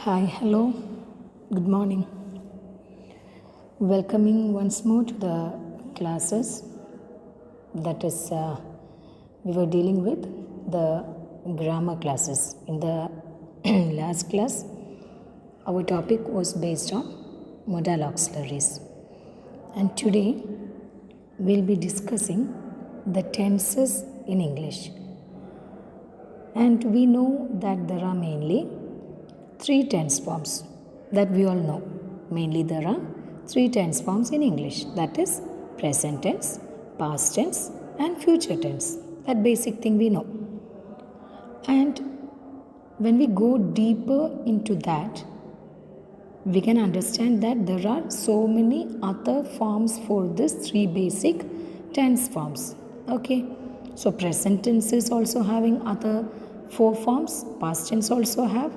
Hi, hello, good morning. Welcoming once more to the classes. That is, we were dealing with the grammar classes. In the last class, our topic was based on modal auxiliaries. And today, we'll be discussing the tenses in English. And we know that there are mainly three tense forms that we all know. Mainly there are three tense forms in English, that is present tense, past tense and future tense. That basic thing we know. And when we go deeper into that, we can understand that there are so many other forms for these three basic tense forms. Okay, so present tense is also having other four forms, past tense also have,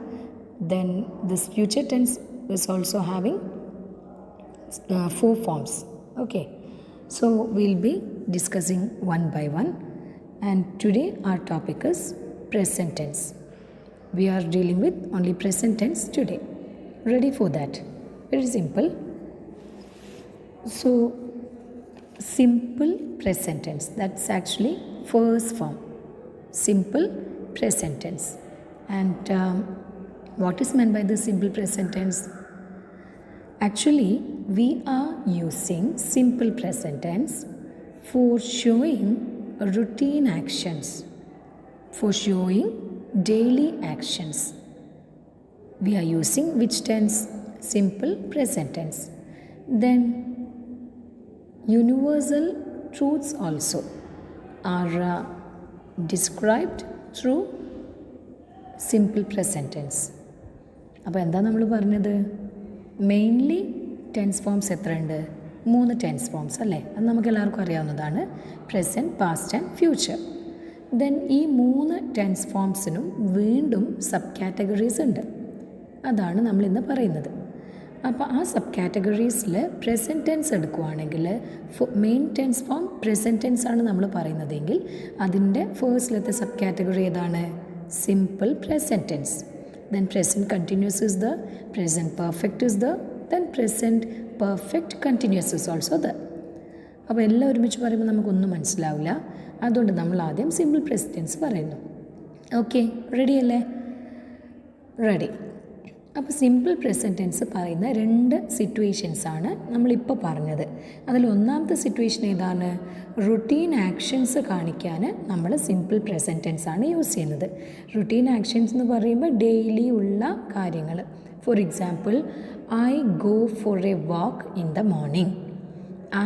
then this future tense is also having four forms. Okay, so we'll be discussing one by one, and today our topic is present tense. We are dealing with only present tense today. Ready for that? Very simple. So simple present tense, that's actually first form, simple present tense. And what is meant by the simple present tense? Actually, we are using simple present tense for showing routine actions, for showing daily actions. We are using which tense? Simple present tense. Then universal truths also are described through simple present tense. അപ്പോൾ എന്താ നമ്മൾ പറഞ്ഞത്? Mainly tense forms എത്രയുണ്ട്? 3 tense forms അല്ലേ? അത് നമുക്ക് എല്ലാവർക്കും അറിയാവുന്നതാണ്. Present, past and future. Then ഈ 3 ടെൻസ് ഫോംസിനും വീണ്ടും സബ് കാറ്റഗറീസ് ഉണ്ട്. അതാണ് നമ്മൾ ഇന്ന് പറയുന്നത്. അപ്പോൾ ആ സബ് കാറ്റഗറീസിൽ പ്രസൻറ്റ് ടെൻസ് എടുക്കുകയാണെങ്കിൽ main tense form present tense ആണ് നമ്മൾ പറയുന്നതെങ്കിൽ അതിൻ്റെ ഫേസ്റ്റിലത്തെ സബ് കാറ്റഗറി ഏതാണ്? Simple present tense. Then present continuous is there, present perfect is there, then present perfect continuous is also there. അപ്പോൾ എല്ലാം ഒരുമിച്ച് പറയുമ്പോൾ നമുക്കൊന്നും മനസ്സിലാവില്ല. അതുകൊണ്ട് നമ്മൾ ആദ്യം സിമ്പിൾ പ്രസൻറ്റ് ടെൻസ് പറയുന്നു. ഓക്കെ, റെഡി അല്ലേ? റെഡി. അപ്പോൾ സിമ്പിൾ പ്രസൻറ്റ് ടെൻസ് പറയുന്ന 2 സിറ്റുവേഷൻസാണ് നമ്മളിപ്പോൾ പറഞ്ഞത്. അതിൽ ഒന്നാമത്തെ സിറ്റുവേഷൻ ഏതാണ്? റുട്ടീൻ ആക്ഷൻസ് കാണിക്കാൻ നമ്മൾ സിമ്പിൾ പ്രസൻറ്റ് ടെൻസ് ആണ് യൂസ് ചെയ്യുന്നത്. റുട്ടീൻ ആക്ഷൻസ് എന്ന് പറയുമ്പോൾ ഡെയിലി ഉള്ള കാര്യങ്ങൾ. For example, I go for a walk in the morning.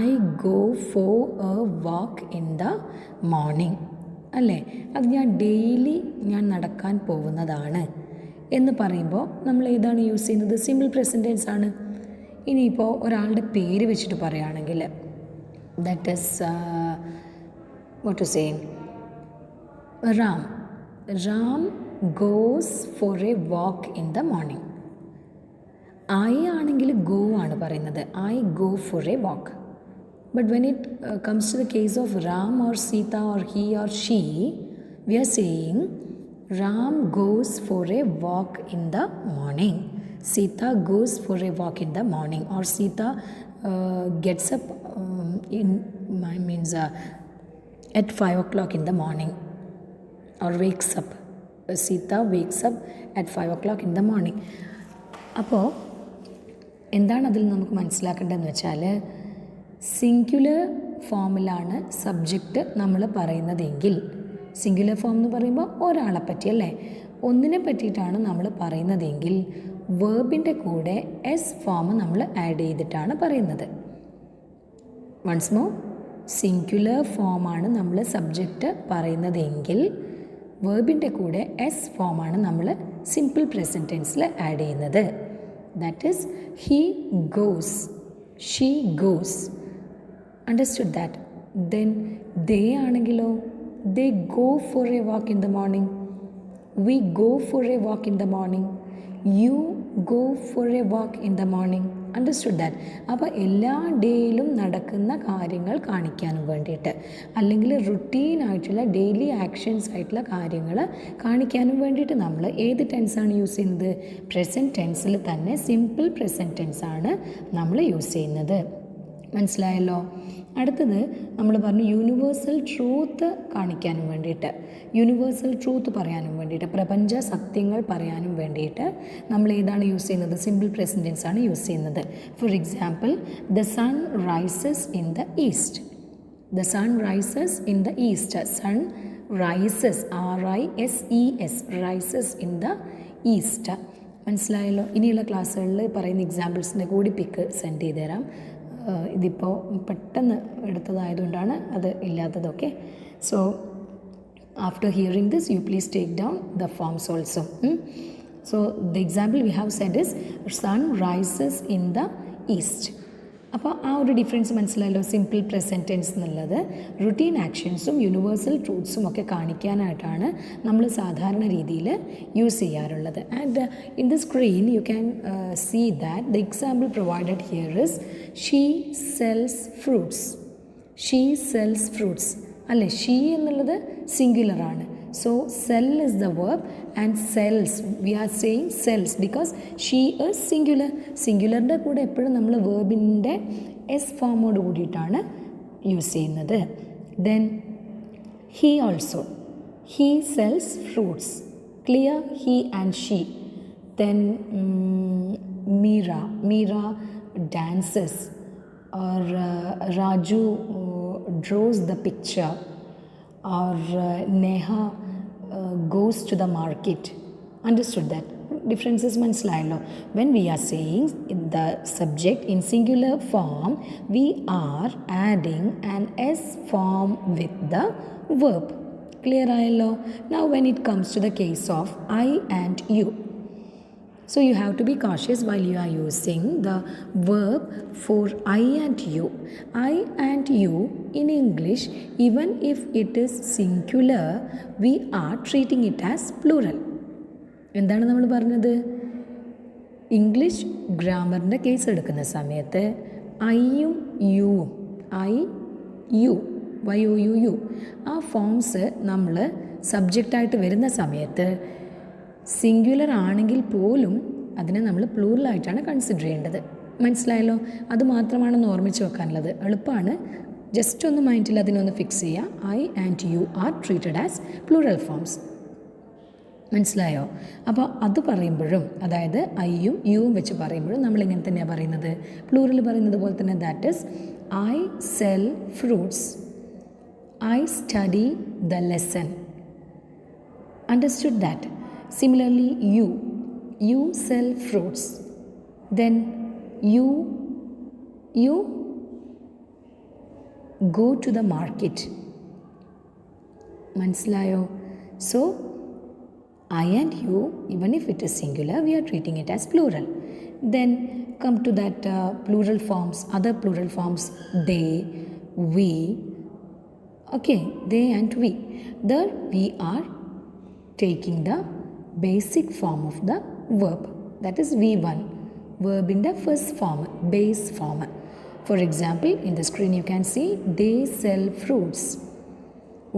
I go for a walk in the morning അല്ലേ? അത് ഞാൻ നടക്കാൻ പോകുന്നതാണ് എന്ന് പറയുമ്പോൾ നമ്മൾ ഏതാണ് യൂസ് ചെയ്യുന്നത്? സിമ്പിൾ പ്രസൻറ്റ് ടെൻസ് ആണ്. ഇനിയിപ്പോൾ ഒരാളുടെ പേര് വെച്ചിട്ട് പറയുകയാണെങ്കിൽ that is what to say, Ram goes for a walk in the morning. I ആണെങ്കിൽ ഗോ ആണ് പറയുന്നത്, I go for a walk. But when it comes to the case of Ram or Sita or he or she, we are saying Ram goes for a walk in the morning. Sita goes for a walk in the morning. Or Sita gets up at 5 o'clock in the morning. Or wakes up. Sita wakes up at 5 o'clock in the morning. അപ്പോൾ എന്താണ് അതിൽ നമുക്ക് മനസ്സിലാക്കേണ്ടതെന്ന് വെച്ചാൽ, singular ഫോമിലാണ് subject നമ്മൾ പറയുന്നതെങ്കിൽ, singular form എന്ന് പറയുമ്പോൾ ഒരാളെ പറ്റി അല്ലേ, ഒന്നിനെ പറ്റിയിട്ടാണ് നമ്മൾ പറയുന്നതെങ്കിൽ വേർബിൻ്റെ കൂടെ എസ് ഫോം നമ്മൾ ആഡ് ചെയ്തിട്ടാണ് പറയുന്നത്. വൺസ് മോർ, സിംഗുലർ ഫോമാണ് നമ്മൾ സബ്ജക്റ്റ് പറയുന്നതെങ്കിൽ വേർബിൻ്റെ കൂടെ എസ് ഫോമാണ് നമ്മൾ സിമ്പിൾ പ്രസൻറ്റ് ടെൻസിൽ ആഡ് ചെയ്യുന്നത്. That is he goes, she goes. Understood that? Then they ആണെങ്കിലോ, they go for a walk in the morning. We go for a walk in the morning. You go for a walk in the morning. Understood that. അപ്പോൾ എല്ലാ ഡേയിലും നടക്കുന്ന കാര്യങ്ങൾ കാണിക്കാനും വേണ്ടിയിട്ട്, അല്ലെങ്കിൽ റുട്ടീനായിട്ടുള്ള daily actions ആയിട്ടുള്ള കാര്യങ്ങൾ കാണിക്കാനും വേണ്ടിയിട്ട് നമ്മൾ ഏത് ടെൻസാണ് യൂസ് ചെയ്യുന്നത്? പ്രസൻറ്റ് ടെൻസിൽ തന്നെ സിമ്പിൾ പ്രസൻറ്റ് ടെൻസാണ് നമ്മൾ യൂസ് ചെയ്യുന്നത്. മനസ്സിലായല്ലോ? അടുത്തത് നമ്മൾ പറഞ്ഞു യൂണിവേഴ്സൽ ട്രൂത്ത് കാണിക്കാനും വേണ്ടിയിട്ട്, യൂണിവേഴ്സൽ ട്രൂത്ത് പറയാനും വേണ്ടിയിട്ട്, പ്രപഞ്ച സത്യങ്ങൾ പറയാനും വേണ്ടിയിട്ട് നമ്മൾ ഏതാണ് യൂസ് ചെയ്യുന്നത്? സിമ്പിൾ പ്രസൻറ്റ് ടെൻസ് ആണ് യൂസ് ചെയ്യുന്നത്. For example, the sun rises in the east. The sun rises in the east. Sun rises, RISES, rises in the east. മനസ്സിലായല്ലോ? ഇനിയുള്ള ക്ലാസ്സുകളിൽ പറയുന്ന എക്സാമ്പിൾസിൻ്റെ കൂടി പിക്ക് സെൻഡ് ചെയ്ത് തരാം. ഇതിപ്പോൾ പെട്ടെന്ന് എടുത്തതായതുകൊണ്ടാണ് അത് ഇല്ലാത്തതൊക്കെ. So after hearing this you please take down the forms also. So the example we have said is sun rises in the east. അപ്പോൾ ആ ഒരു ഡിഫറൻസ് മനസ്സിലായല്ലോ? സിമ്പിൾ പ്രസൻറ്റ് ടെൻസ് എന്നുള്ളത് റുട്ടീൻ ആക്ഷൻസും യൂണിവേഴ്സൽ ട്രൂത്ത്സും ഒക്കെ കാണിക്കാനായിട്ടാണ് നമ്മൾ സാധാരണ രീതിയിൽ യൂസ് ചെയ്യാറുള്ളത്. And in the screen you can see that the example provided here is she sells fruits. She sells fruits അല്ലേ? ഷീ എന്നുള്ളത് സിംഗുലറാണ്. So sell is the verb and sells, we are saying sells because she is singular. സിംഗുലറിൻ്റെ കൂടെ എപ്പോഴും നമ്മൾ വേർബിൻ്റെ S ഫോമോട് കൂടിയിട്ടാണ് use ചെയ്യുന്നത്. Then he also, he sells fruits. Clear? He and she. Then Meera dances, or Raju draws the picture, or Neha goes to the market. Understood that? Differences മനസ്സിലായല്ലോ? When we are saying the subject in singular form, we are adding an S form with the verb. Clear ആയല്ലോ? Now when it comes to the case of I and you, so you have to be cautious while you are using the verb for I and you. I and you in English, even if it is singular, we are treating it as plural. എന്താണ് നമ്മൾ പറഞ്ഞത്? English ഗ്രാമറിൻ്റെ case എടുക്കുന്ന സമയത്ത് ഐയും യുവും, I U, YOUU, ആ forms നമ്മൾ സബ്ജക്റ്റായിട്ട് വരുന്ന സമയത്ത് സിംഗുലർ ആണെങ്കിൽ പോലും അതിനെ നമ്മൾ പ്ലൂറലായിട്ടാണ് കൺസിഡർ ചെയ്യേണ്ടത്. മനസ്സിലായല്ലോ? അത് മാത്രമാണെന്ന് ഓർമ്മിച്ച് വെക്കാനുള്ളത്. എളുപ്പമാണ്. ജസ്റ്റ് ഒന്ന് മൈൻഡിൽ അതിനൊന്ന് ഫിക്സ് ചെയ്യുക. I and you are treated as plural forms. മനസ്സിലായോ? അപ്പോൾ അത് പറയുമ്പോഴും, അതായത് ഐയും യുവും വെച്ച് പറയുമ്പോഴും നമ്മൾ ഇങ്ങനെ തന്നെയാണ് പറയുന്നത്, പ്ലൂറൽ പറയുന്നത് പോലെ തന്നെ. That is I cell fruits, I study the lesson. Understood that? Similarly, you sell fruits. Then you go to the market. മനസ്സിലായോ? So I and you, even if it is singular, we are treating it as plural. Then come to that plural forms, other plural forms, they, we. Okay, they and we. There we are taking the basic form of the verb, that is V1, verb in the first form, base form. For example, in the screen you can see they sell fruits,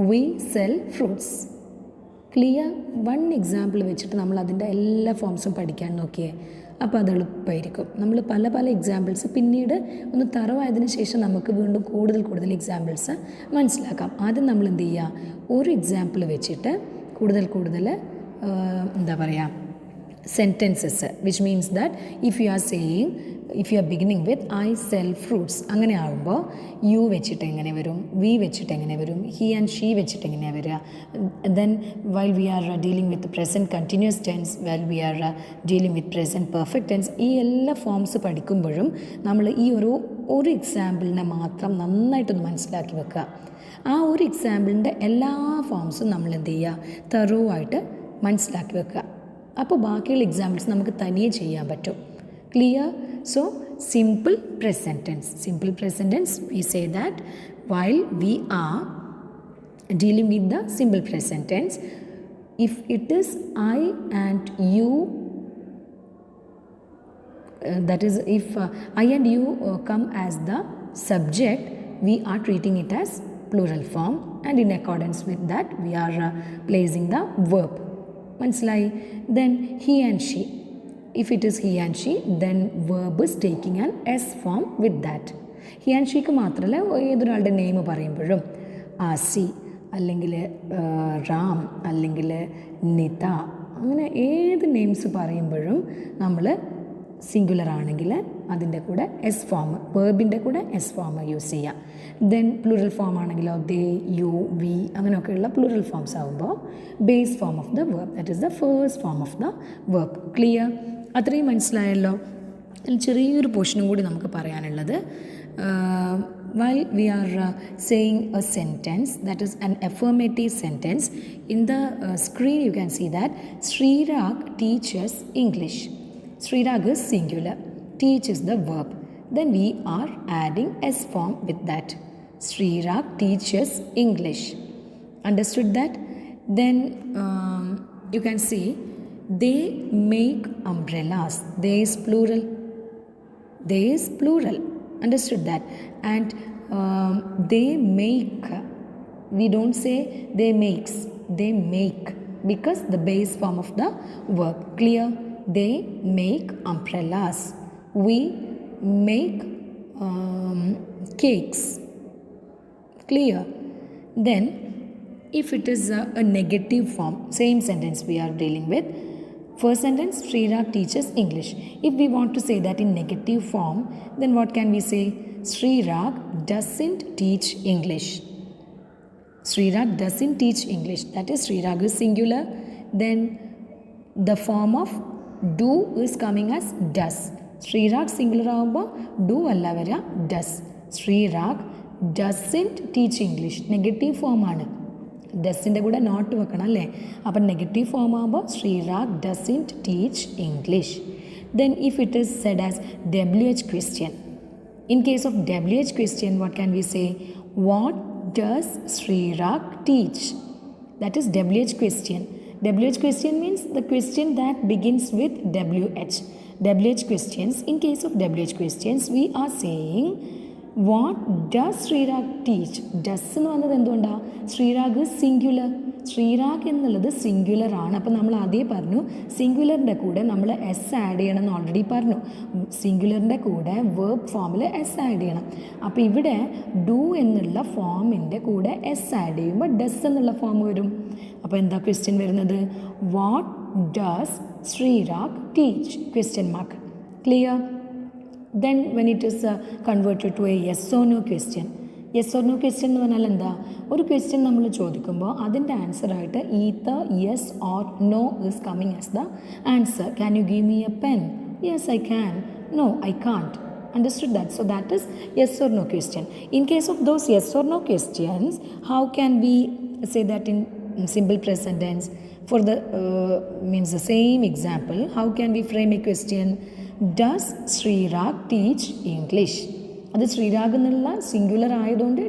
we sell fruits. Clear? One example വെച്ചിട്ട് നമ്മൾ അതിൻ്റെ എല്ലാ ഫോംസും പഠിക്കാൻ നോക്കിയേ. അപ്പോൾ അത് എളുപ്പമായിരിക്കും. നമ്മൾ പല പല എക്സാമ്പിൾസ് പിന്നീട് ഒന്ന് തറവായതിനു ശേഷം നമുക്ക് വീണ്ടും കൂടുതൽ എക്സാമ്പിൾസ് മനസ്സിലാക്കാം. ആദ്യം നമ്മൾ എന്ത് ചെയ്യുക? ഒരു എക്സാമ്പിൾ വെച്ചിട്ട് കൂടുതൽ എന്താ പറയുക, sentences, which means that if you are saying, if you are beginning with I cell fruits, അങ്ങനെ ആകുമ്പോൾ യു വെച്ചിട്ട് എങ്ങനെ വരും, വി വെച്ചിട്ട് എങ്ങനെ വരും, ഹി ആൻഡ് ഷീ വെച്ചിട്ട് എങ്ങനെയാണ് വരിക. Then while we are dealing with present continuous tense, while we are dealing with present perfect tense, ഈ എല്ലാ ഫോംസ് പഠിക്കുമ്പോഴും നമ്മൾ ഈ ഒരു എക്സാമ്പിളിനെ മാത്രം നന്നായിട്ടൊന്ന് മനസ്സിലാക്കി വെക്കുക. ആ ഒരു എക്സാമ്പിളിൻ്റെ എല്ലാ ഫോംസും നമ്മൾ എന്ത് ചെയ്യുക? തറോ ആയിട്ട് മനസ്സിലാക്കി വെക്കുക. അപ്പോൾ ബാക്കിയുള്ള എക്സാമ്പിൾസ് നമുക്ക് തനിയെ ചെയ്യാൻ പറ്റും. Clear? So simple present tense. Simple present tense we say that while we are dealing with the simple present tense, if it is I and you that is, if I and you come as the subject, we are treating it as plural form, and in accordance with that we are placing the verb. മനസ്സിലായി? Then he and she, if it is he and she, then verb is taking an s form with that. he and sheക്ക് മാത്രമല്ല, ഏതൊരാളുടെ name പറയുമ്പോഴും ആസി അല്ലെങ്കിൽ റാം അല്ലെങ്കിൽ നിത, അങ്ങനെ ഏത് names പറയുമ്പോഴും നമ്മൾ singular ആണെങ്കിൽ അതിൻ്റെ കൂടെ എസ് ഫോം, വേർബിൻ്റെ കൂടെ എസ് ഫോം യൂസ് ചെയ്യുക. ദെൻ പ്ലൂറൽ ഫോം ആണെങ്കിലോ ദേ, യു, വി അങ്ങനെയൊക്കെയുള്ള പ്ലൂറൽ ഫോംസ് ആകുമ്പോൾ base form of the verb, that is the first form of the verb. Clear? അത്രയും മനസ്സിലായല്ലോ. അതിൽ ചെറിയൊരു പോർഷനും കൂടി നമുക്ക് പറയാനുള്ളത്, while we are saying a sentence that is an affirmative sentence, in the screen you can see that Srirag teaches English. Srirag is singular, teach is the verb, then we are adding s form with that. Srirag teaches English. Understood that? Then you can see they make umbrellas. They is plural. They is plural. Understood that? And they make, we don't say they makes, they make, because the base form of the verb. Clear? They make umbrellas. We make cakes. Clear? Then if it is a negative form, same sentence we are dealing with. First sentence, Srirag teaches English. If we want to say that in negative form, then what can we say? Srirag doesn't teach English. Srirag doesn't teach English. That is, Srirag is singular. Then the form of do is coming as does. Srirag singular ആകുമ്പോൾ do അല്ല വരിക, does. Srirag doesn't teach English. Negative form ആണ്. ഡസിൻ്റെ കൂടെ not വെക്കണം അല്ലേ? അപ്പം negative form ആകുമ്പോൾ Sreerag doesn't teach English. Then if it is said as WH question, in case of WH question what can we say? What does Sreerag teach? That is WH question. WH question means the question that begins with WH. WH questions, in case of WH questions, we are saying what does Sreerag teach? Does എന്ന് പറഞ്ഞത് എന്തുകൊണ്ടാണ്? Sreerag singular. Sreerag എന്നുള്ളത് singular ആണ്. അപ്പം നമ്മൾ ആദ്യം പറഞ്ഞു സിംഗുലറിൻ്റെ കൂടെ നമ്മൾ എസ് ആഡ് ചെയ്യണം എന്ന് ഓൾറെഡി പറഞ്ഞു. സിംഗുലറിൻ്റെ കൂടെ വേർബ് ഫോമിൽ എസ് ആഡ് ചെയ്യണം. അപ്പോൾ ഇവിടെ ഡു എന്നുള്ള ഫോമിൻ്റെ കൂടെ എസ് ആഡ് ചെയ്യുമ്പോൾ ഡസ് എന്നുള്ള ഫോം വരും. അപ്പോൾ എന്താ ക്വസ്റ്റ്യൻ വരുന്നത്? What does Sreerag teach? Question mark. Clear? Then when it is converted to a yes or no question, yes or no question എന്ന് പറഞ്ഞാൽ എന്താ? ഒരു ക്വസ്റ്റ്യൻ നമ്മൾ ചോദിക്കുമ്പോൾ അതിൻ്റെ ആൻസറായിട്ട് either yes or no is coming as the answer. Can you give me a pen? Yes, I can. No, I can't. Understood that? So that is yes or no question. In case of those yes or no questions, how can we say that in simple present tense? For the means the same example, how can we frame a question? Does Sreerag teach English? അത് ശ്രീരാഗ് എന്നുള്ള singular ആയതുകൊണ്ട്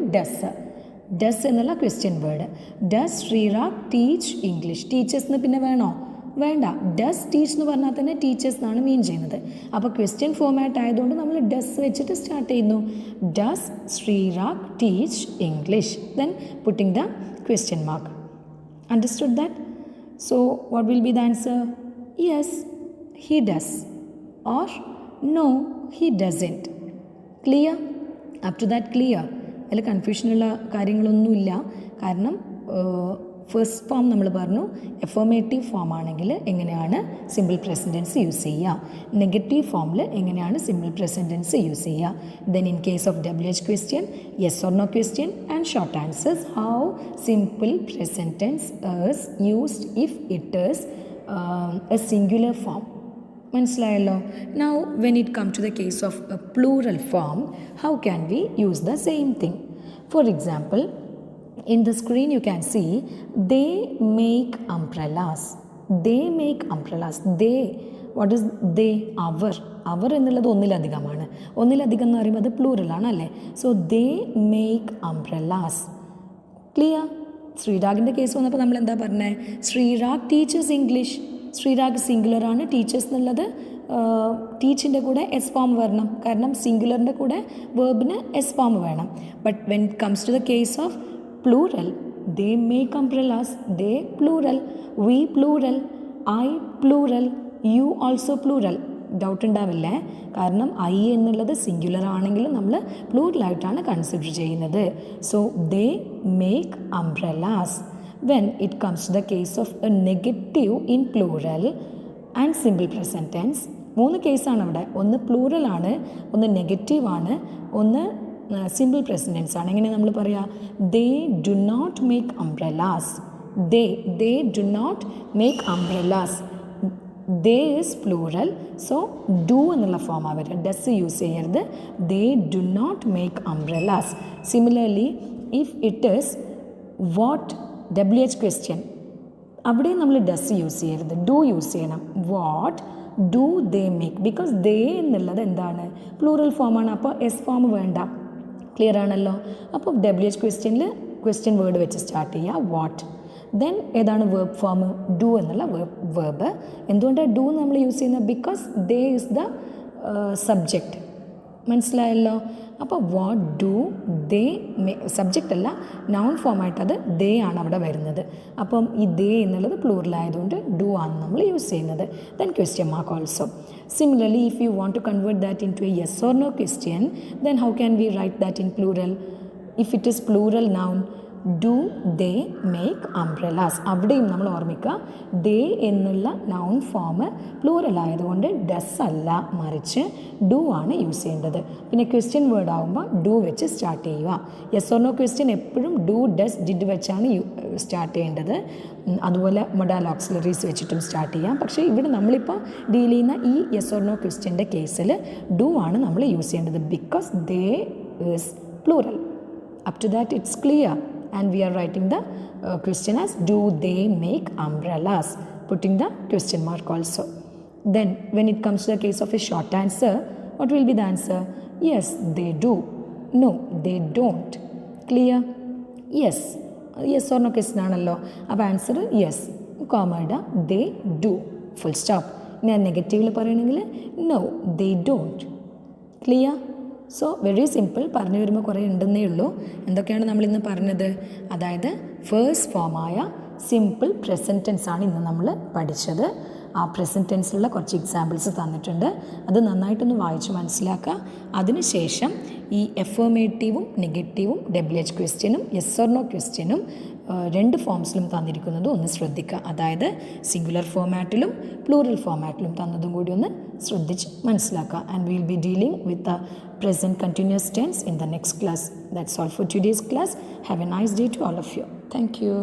does എന്നുള്ള question word. Does Sreerag teach English? Teachers എന്ന് പിന്നെ വേണോ? വേണ്ട. Does teach എന്ന് പറഞ്ഞാൽ തന്നെ ടീച്ചേഴ്സ് എന്നാണ് മീൻ ചെയ്യുന്നത്. അപ്പോൾ ക്വസ്റ്റ്യൻ ഫോമാറ്റ് ആയതുകൊണ്ട് നമ്മൾ ഡസ് വെച്ചിട്ട് സ്റ്റാർട്ട് ചെയ്യുന്നു. Does Sreerag teach English? Then putting the question mark. Understood that? So what will be the answer? Yes, he does. Or no, he doesn't. Clear? Up to that clear? അതിൽ കൺഫ്യൂഷനുള്ള കാര്യങ്ങളൊന്നുമില്ല. കാരണം first form നമ്മൾ പറഞ്ഞു എഫർമേറ്റീവ് form ആണെങ്കിൽ എങ്ങനെയാണ് simple present tense use ചെയ്യുക, negative ഫോമിൽ എങ്ങനെയാണ് സിമ്പിൾ പ്രസൻറ്റ് ടെൻസ് യൂസ് ചെയ്യുക. Then in case of WH question, yes or no question and short answers, how simple present tense is used if it is a singular form. മനസ്സിലായല്ലോ? Now when it come to the case of a plural form, how can we use the same thing? For example, in the screen you can see they make umbrellas. They make umbrellas. They, what is they? അവർ എന്നുള്ളത് ഒന്നിലധികമാണ്. ഒന്നിലധികം എന്ന് പറയുമ്പോൾ അത് പ്ലൂറലാണ് അല്ലേ? So they make umbrellas. Clear? ശ്രീരാഗിൻ്റെ കേസ് വന്നപ്പോൾ നമ്മൾ എന്താ പറഞ്ഞത്? Sreerag teachers English. ശ്രീരാഗ് സിംഗുലറാണ്, ടീച്ചേഴ്സ് എന്നുള്ളത് ടീച്ചിൻ്റെ കൂടെ എസ് ഫോം വരണം, കാരണം സിംഗുലറിൻ്റെ കൂടെ വേർബിന് എസ് ഫോം വേണം. But when it comes to the case of plural, they make umbrellas, they plural, we plural, I plural, you also plural. Doubt ഉണ്ടാവില്ലേ, കാരണം ഐ എന്നുള്ളത് സിംഗുലർ ആണെങ്കിലും നമ്മൾ പ്ലൂറലായിട്ടാണ് കൺസിഡർ ചെയ്യുന്നത്. So they make umbrellas. When it comes to the case of a negative in plural and simple present tense, 3 കേസാണ് അവിടെ. ഒന്ന് പ്ലൂറലാണ്, ഒന്ന് നെഗറ്റീവാണ്, ഒന്ന് സിമ്പിൾ പ്രസൻറ്റ് ടെൻസ് ആണ്. എങ്ങനെ നമ്മൾ പറയാം? They do not make umbrellas. They do not make umbrellas. They is plural, so do എന്നുള്ള ഫോമാണ് വരിക, ഡസ് യൂസ് ചെയ്യരുത്. They do not make umbrellas. Similarly if it is what WH question, അവിടെ നമ്മൾ ഡസ് യൂസ് ചെയ്യരുത്, do use ചെയ്യണം. What do they make, because they എന്നുള്ളത് എന്താണ്? പ്ലൂറൽ ഫോമാണ്, അപ്പോൾ എസ് ഫോം വേണ്ട. ക്ലിയർ ആണല്ലോ? അപ്പോൾ WH ക്വസ്റ്റ്യനിൽ ക്വസ്റ്റ്യൻ വേർഡ് വെച്ച് സ്റ്റാർട്ട് ചെയ്യുക, വാട്ട്. ദെൻ ഏതാണ് വേർബ് ഫോം? ഡു എന്നുള്ള വേർബ്. എന്തുകൊണ്ടാണ് ഡു നമ്മൾ യൂസ് ചെയ്യുന്നത്? Because they is the subject. മനസ്സിലായല്ലോ? അപ്പോൾ വാട്ട് ഡു ദേ സബ്ജക്റ്റ് അല്ല, നൗൺ ഫോമായിട്ട് അത് ദേ ആണ് അവിടെ വരുന്നത്. അപ്പം ഈ ദേ എന്നുള്ളത് പ്ലൂറലായതുകൊണ്ട് ഡു ആണ് നമ്മൾ യൂസ് ചെയ്യുന്നത്. Then question mark also. Similarly, if you want to convert that into a yes or no question, then how can we write that in plural? If it is plural noun, do they make umbrellas? അവിടെയും നമ്മൾ ഓർമ്മിക്കുക, ദേ എന്നുള്ള noun form plural ആയതുകൊണ്ട് does അല്ല, മറിച്ച് do ആണ് use ചെയ്യേണ്ടത്. പിന്നെ ക്വസ്റ്റ്യൻ വേർഡ് ആകുമ്പോൾ ഡു വെച്ച് സ്റ്റാർട്ട് ചെയ്യുക. യെസ് ഓർ നോ ക്വസ്റ്റ്യൻ എപ്പോഴും ഡു, ഡസ്, ഡിഡ് വെച്ചാണ് സ്റ്റാർട്ട് ചെയ്യേണ്ടത്. അതുപോലെ മൊഡാൽ ഓക്സിലറീസ് വെച്ചിട്ടും സ്റ്റാർട്ട് ചെയ്യാം. പക്ഷേ ഇവിടെ നമ്മളിപ്പോൾ ഡീൽ ചെയ്യുന്ന ഈ യെസ് ഓർ നോ ക്വസ്റ്റ്യൻ്റെ കേസിൽ ഡു ആണ് നമ്മൾ യൂസ് ചെയ്യേണ്ടത്, because they is plural. Up to that it's clear. And we are writing the question as do they make umbrellas, putting the question mark also. Then when it comes to the case of a short answer, what will be the answer? Yes, they do. No, they don't. Clear? Yes. Yes or no question ആണല്ലോ. അപ്പോൾ answer yes, comma ഇടുക, they do, full stop. ഞാൻ നെഗറ്റീവിൽ പറയണമെങ്കിൽ no, they don't. Clear? So very simple. പറഞ്ഞു വരുമ്പോൾ കുറേ ഉണ്ടെന്നേ ഉള്ളൂ. എന്തൊക്കെയാണ് നമ്മളിന്ന് പറഞ്ഞത്? അതായത് ഫേസ്റ്റ് ഫോമായ സിമ്പിൾ പ്രസൻറ്റ് ടെൻസ് ആണ് ഇന്ന് നമ്മൾ പഠിച്ചത്. ആ പ്രസൻറ്റ് ടെൻസിലുള്ള കുറച്ച് എക്സാമ്പിൾസ് തന്നിട്ടുണ്ട്, അത് നന്നായിട്ടൊന്ന് വായിച്ച് മനസ്സിലാക്കുക. അതിനുശേഷം ഈ എഫർമേറ്റീവും നെഗറ്റീവും WH ക്വസ്റ്റ്യനും യെസ് ഓർ നോ ക്വസ്റ്റ്യനും 2 ഫോംസിലും തന്നിരിക്കുന്നത് ഒന്ന് ശ്രദ്ധിക്കുക. അതായത് സിംഗുലർ ഫോമാറ്റിലും പ്ലൂറൽ ഫോമാറ്റിലും തന്നതും കൂടി ഒന്ന് ശ്രദ്ധിച്ച് മനസ്സിലാക്കുക. And will be dealing with the present continuous tense in the next class. That's all for today's class. Have a nice day to all of you. Thank you.